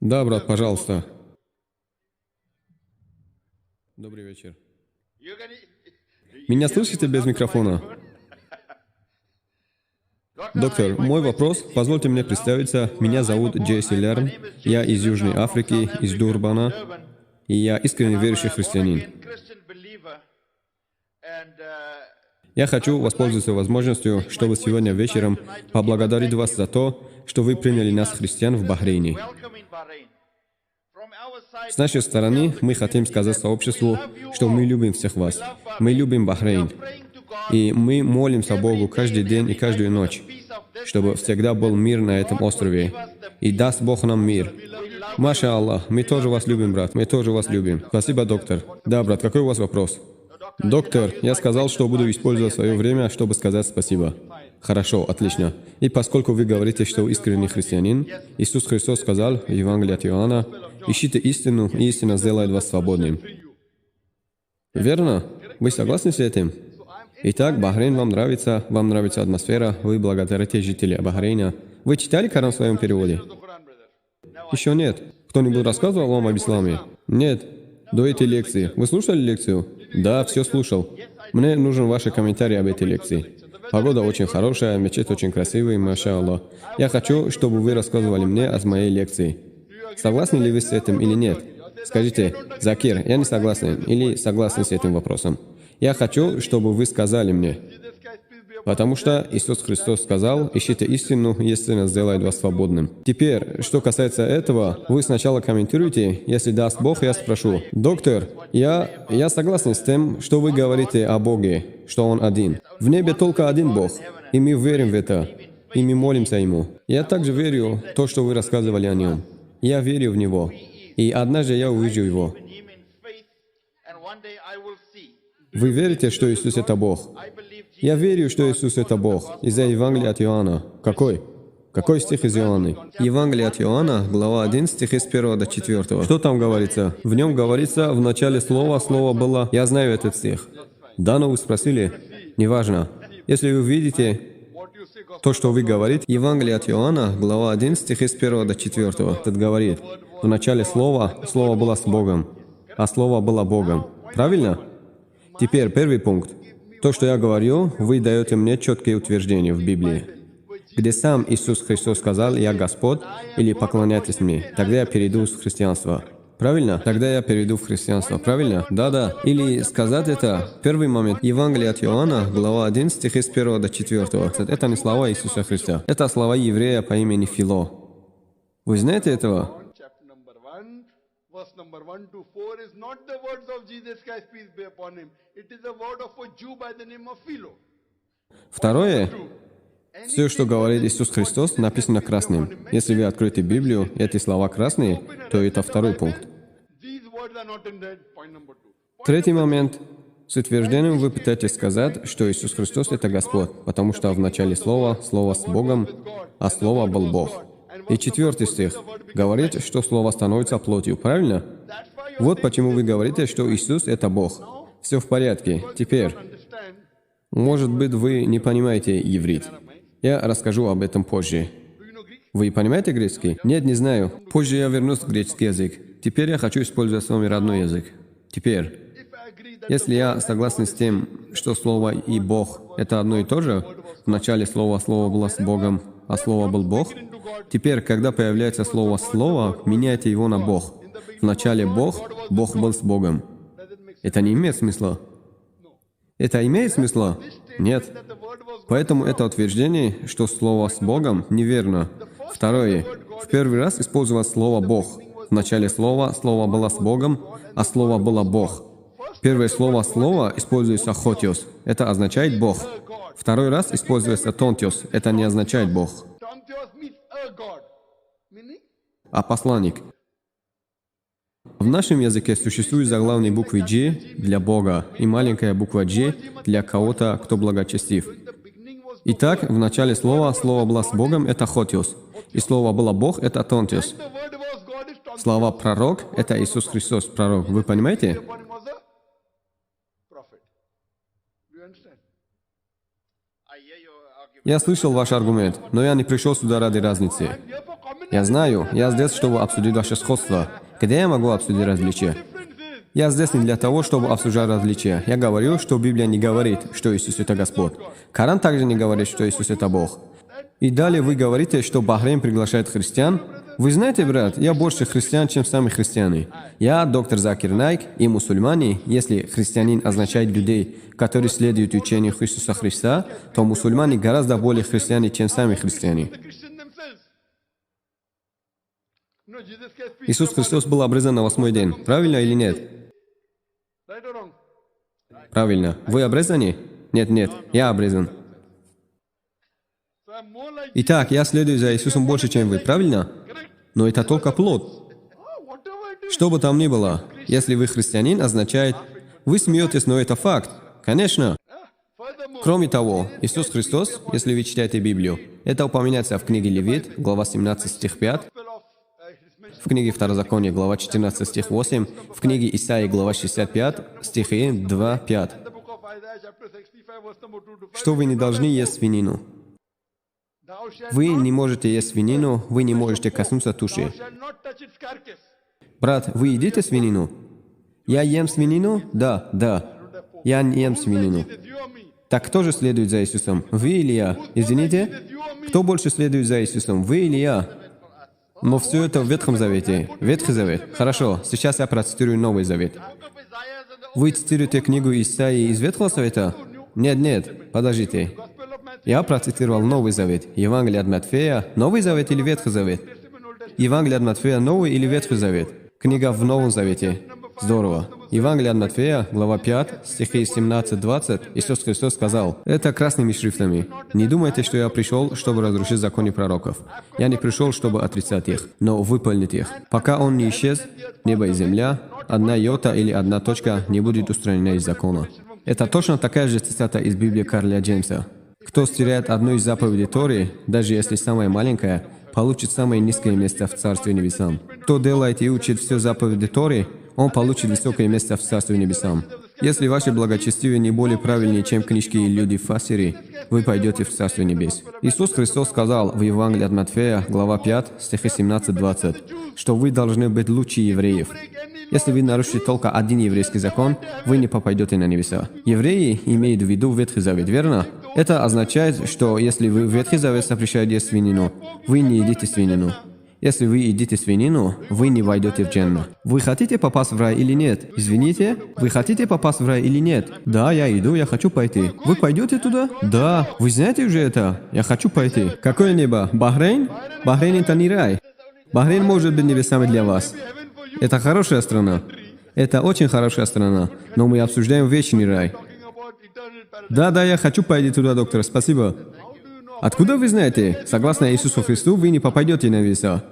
Да, брат, пожалуйста. Добрый вечер. Меня слышите без микрофона? Доктор, мой вопрос, позвольте мне представиться. Меня зовут Джесси Лерн, я из Южной Африки, из Дурбана, и я искренне верующий христианин. Я хочу воспользоваться возможностью, чтобы сегодня вечером поблагодарить вас за то, что вы приняли нас, христиан, в Бахрейне. С нашей стороны мы хотим сказать сообществу, что мы любим всех вас. Мы любим Бахрейн. И мы молимся Богу каждый день и каждую ночь, чтобы всегда был мир на этом острове. И даст Бог нам мир. Маша Аллах, мы тоже вас любим, брат. Мы тоже вас любим. Спасибо, доктор. Да, брат, какой у вас вопрос? Доктор, я сказал, что буду использовать свое время, чтобы сказать спасибо. Хорошо, отлично. И поскольку вы говорите, что искренний христианин, Иисус Христос сказал в Евангелии от Иоанна: «Ищите истину, и истина сделает вас свободным». Верно? Вы согласны с этим? Итак, Бахрейн вам нравится атмосфера, вы благодарите жителей Бахрейна. Вы читали Коран в своем переводе? Еще нет. Кто-нибудь рассказывал вам об исламе? Нет. До этой лекции. Вы слушали лекцию? Да, все слушал. Мне нужен ваши комментарии об этой лекции. Погода очень хорошая, мечеть очень красивый, маша Аллах. Я хочу, чтобы вы рассказывали мне о моей лекции. Согласны ли вы с этим или нет? Скажите: Закир, я не согласен, или согласен с этим вопросом. Я хочу, чтобы вы сказали мне. Потому что Иисус Христос сказал: «Ищите истину, и истина сделает вас свободным». Теперь, что касается этого, вы сначала комментируйте. Если даст Бог, я спрошу: «Доктор, я согласен с тем, что вы говорите о Боге, что Он один. В небе только один Бог, и мы верим в это, и мы молимся Ему. Я также верю в то, что вы рассказывали о Нем. Я верю в Него, и однажды я увижу Его». Вы верите, что Иисус — это Бог? Я верю, что Иисус — это Бог. Из-за Евангелия от Иоанна. Какой? Какой стих из Иоанна? Евангелие от Иоанна, глава 1, стихи с 1 до 4. Что там говорится? В нем говорится: в начале слова, слово было. Я знаю этот стих. Да, но вы спросили? Неважно. Если вы видите то, что вы говорите, Евангелие от Иоанна, глава 1, стихи с 1 до 4. Тут говорит: в начале слова, слово было с Богом, а слово было Богом. Правильно? Теперь первый пункт. То, что я говорю, вы даете мне четкие утверждения в Библии, где сам Иисус Христос сказал: «Я Господь», или «поклоняйтесь мне», тогда я перейду в христианство. Правильно? Тогда я перейду в христианство. Правильно? Да-да. Или сказать это, первый момент, Евангелие от Иоанна, глава 1, стихи с 1 до 4. Это не слова Иисуса Христа. Это слова еврея по имени Фило. Вы знаете этого? Verse number 1 to 4 is not the words of Jesus Christ, peace be upon him. It is the word of a Jew by the name of Philo. Второе. Все, что говорит Иисус Христос, написано красным. Если вы откроете Библию, эти слова красные, то это второй пункт. Третий момент. С утверждением вы пытаетесь сказать, что Иисус Христос — это Господь, потому что в начале слова, слово с Богом, а слово был Бог. И четвертый стих говорит, что слово становится плотью, правильно? Вот почему вы говорите, что Иисус — это Бог. Все в порядке. Теперь, может быть, вы не понимаете иврит. Я расскажу об этом позже. Вы понимаете греческий? Нет, не знаю. Позже я вернусь в греческий язык. Теперь я хочу использовать свой родной язык. Теперь, если я согласен с тем, что слово и Бог — это одно и то же, в начале слова слово было с Богом, а слово был Бог, теперь, когда появляется слово «слово», меняйте его на «Бог». В начале Бог, Бог был с Богом. Это не имеет смысла. Это имеет смысла? Нет. Поэтому это утверждение, что слово «с Богом» неверно. Второе. В первый раз использовалось слово «Бог». В начале слова слово было с Богом, а слово было «Бог». Первое слово «слово» используется «хотиос». Это означает «Бог». Второй раз используется «тонтиос». Это не означает «Бог», а «посланник». В нашем языке существует заглавные буквы «G» для Бога и маленькая буква «G» для кого-то, кто благочестив. Итак, в начале слова слово было с Богом — это «хотиос», и слово было «Бог» — это «тонтиос». Слова «пророк» — это Иисус Христос, пророк. Вы понимаете? Я слышал ваш аргумент, но я не пришел сюда ради разницы. Я знаю, я здесь, чтобы обсудить ваше сходство. Где я могу обсудить различия? Я здесь не для того, чтобы обсуждать различия. Я говорю, что Библия не говорит, что Иисус это Господь. Коран также не говорит, что Иисус это Бог. И далее вы говорите, что Бахрейн приглашает христиан. Вы знаете, брат, я больше христиан, чем сами христиане. Я, доктор Закир Найк, и мусульмане, если христианин означает людей, которые следуют учению Иисуса Христа, то мусульмане гораздо более христиане, чем сами христиане. Иисус Христос был обрезан на 8-й день. Правильно или нет? Правильно. Вы обрезаны? Нет, я обрезан. Итак, я следую за Иисусом больше, чем вы. Правильно? Но это только плод. Что бы там ни было, если вы христианин, означает, вы смеетесь, но это факт. Конечно. Кроме того, Иисус Христос, если вы читаете Библию, это упоминается в книге Левит, глава 17, стих 5, в книге Второзакония, глава 14, стих 8, в книге Исаии, глава 65, стихи 2, 5. Что вы не должны есть свинину. Вы не можете есть свинину, вы не можете коснуться туши. Брат, вы едите свинину? Я ем свинину? Да. Я не ем свинину. Так кто же следует за Иисусом? Вы или я? Извините? Кто больше следует за Иисусом? Вы или я? Но все это в Ветхом Завете. Ветхий Завет. Хорошо, сейчас я процитирую Новый Завет. Вы цитируете книгу Исаии из Ветхого Завета? Нет, подождите. Я процитировал Новый Завет. Евангелие от Матфея. Новый Завет или Ветхий Завет? Евангелие от Матфея, Новый или Ветхий Завет? Книга в Новом Завете. Здорово. Евангелие от Матфея, глава 5, стихи 17-20, Иисус Христос сказал, это красными шрифтами. Не думайте, что я пришел, чтобы разрушить законы пророков. Я не пришел, чтобы отрицать их, но выполнить их. Пока он не исчез, небо и земля, одна йота или одна точка не будет устранена из закона. Это точно такая же цитата из Библии Карла Джеймса. Кто стирает одну из заповедей Торы, даже если самая маленькая, получит самое низкое место в Царстве Небесам. Кто делает и учит все заповеди Торы, он получит высокое место в Царстве Небесам. Если ваши благочестивые не более правильнее, чем книжки и люди в Фасире, вы пойдете в Царстве Небес. Иисус Христос сказал в Евангелии от Матфея, глава 5, стихи 17-20, что вы должны быть лучше евреев. Если вы нарушите только один еврейский закон, вы не попадете на небеса. Евреи имеют в виду Ветхий Завет, верно? Это означает, что если вы в Ветхий Завет запрещаете свинину, вы не едите свинину. Если вы едите свинину, вы не войдете в Дженну. Вы хотите попасть в рай или нет? Извините, вы хотите попасть в рай или нет? Да, я иду, я хочу пойти. Вы пойдете туда? Да. Вы знаете уже это? Я хочу пойти. Какое небо? Бахрейн? Бахрейн это не рай. Бахрейн может быть небесами для вас. Это хорошая страна. Это очень хорошая страна. Но мы обсуждаем вечный рай. Да, я хочу пойти туда, доктор. Спасибо. Откуда вы знаете? Согласно Иисусу Христу, вы не попадете на небеса.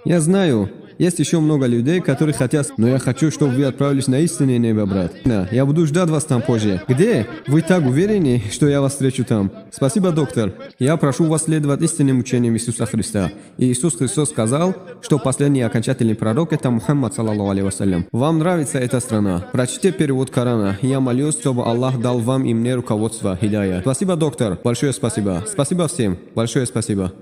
Я знаю. Есть еще много людей, которые хотят, но я хочу, чтобы вы отправились на истинное небо, брат. Я буду ждать вас там позже. Где? Вы так уверены, что я вас встречу там? Спасибо, доктор. Я прошу вас следовать истинным учениям Иисуса Христа. И Иисус Христос сказал, что последний окончательный пророк — это Мухаммад, саллаллаху алейхи вассалям. Вам нравится эта страна? Прочтите перевод Корана. Я молюсь, чтобы Аллах дал вам и мне руководство, хидая. Спасибо, доктор. Большое спасибо. Спасибо всем. Большое спасибо.